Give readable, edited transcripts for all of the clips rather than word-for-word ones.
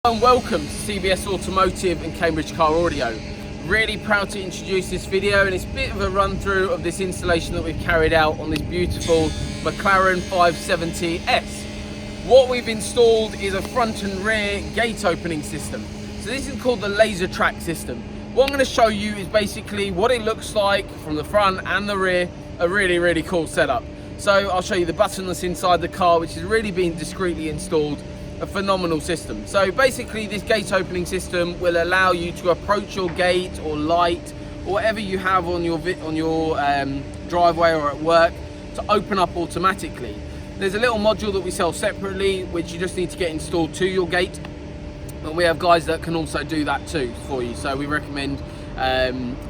And welcome to CBS Automotive and Cambridge Car Audio. Really proud to introduce this video, and it's a bit of a run through of this installation that we've carried out on this beautiful McLaren 570S. What we've installed is a front and rear gate opening system. So this is called the LASERTRACK system. What I'm going to show you is basically what it looks like from the front and the rear. A really cool setup. So I'll show you the button that's inside the car, which is really being discreetly installed. A phenomenal system. So basically this gate opening system will allow you to approach your gate or light or whatever you have on your driveway or at work to open up automatically. There's a little module that we sell separately which you just need to get installed to your gate, but we have guys that can also do that too for you, so we recommend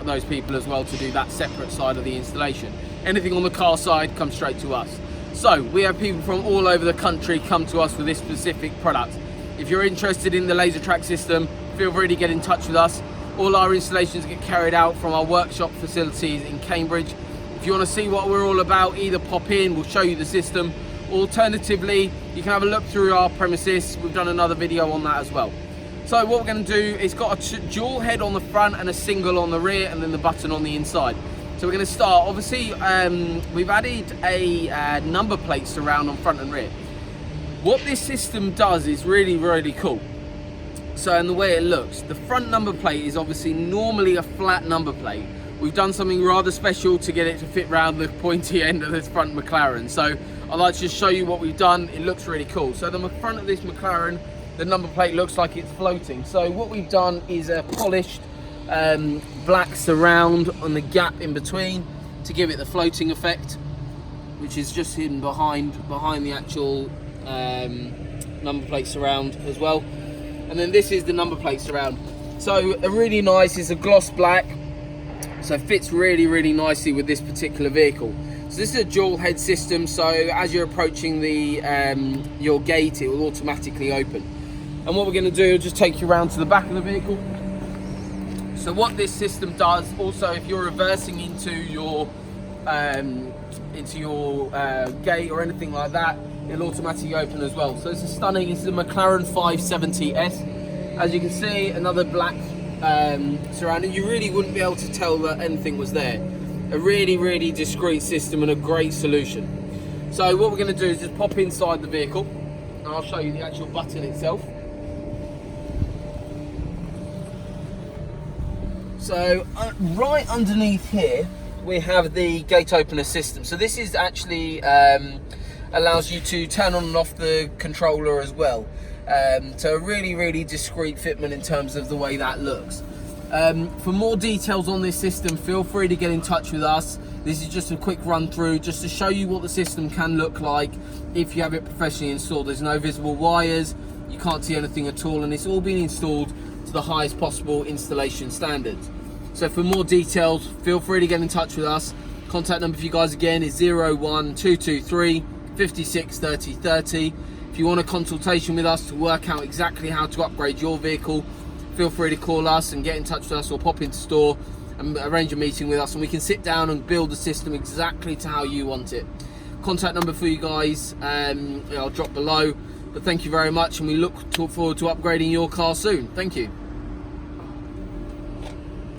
those people as well to do that separate side of the installation. Anything on the car side comes straight to us. So we have people from all over the country come to us for this specific product. If you're interested in the LASERTRACK system, feel free to get in touch with us. All our installations get carried out from our workshop facilities in Cambridge. If you want to see what we're all about, either pop in, we'll show you the system. Alternatively, you can have a look through our premises. We've done another video on that as well. So what we're going to do is got a dual head on the front and a single on the rear, and then the button on the inside. So we're going to start, obviously we've added a number plate surround on front and rear. What this system does is really cool. So in the way it looks, the front number plate is obviously normally a flat number plate. We've done something rather special to get it to fit round the pointy end of this front McLaren. So I'd like to just show you what we've done. It looks really cool. So the front of this McLaren, the number plate looks like it's floating. So what we've done is a polished black surround on the gap in between to give it the floating effect, which is just hidden behind the actual number plate surround as well. And then this is the number plate surround. So a really nice, it's a gloss black, so it fits really nicely with this particular vehicle. So this is a dual head system, so as you're approaching the your gate, it will automatically open. And what we're going to do is just take you around to the back of the vehicle. So what this system does, also if you're reversing into your gate or anything like that, it'll automatically open as well. So it's a stunning, it's the McLaren 570S. As you can see, another black surrounding. You really wouldn't be able to tell that anything was there. A really discreet system and a great solution. So what we're going to do is just pop inside the vehicle and I'll show you the actual button itself. So right underneath here we have the gate opener system. So this is actually allows you to turn on and off the controller as well. So a really discreet fitment in terms of the way that looks. For more details on this system, feel free to get in touch with us. This is just a quick run through just to show you what the system can look like if you have it professionally installed. There's no visible wires, you can't see anything at all, and it's all been installed to the highest possible installation standards. So for more details, feel free to get in touch with us. Contact number for you guys again is 01223 56 30 30. If you want a consultation with us to work out exactly how to upgrade your vehicle, feel free to call us and get in touch with us, or pop into store and arrange a meeting with us, and we can sit down and build the system exactly to how you want it. Contact number for you guys I'll drop below. But thank you very much, and we look forward to upgrading your car soon. Thank you.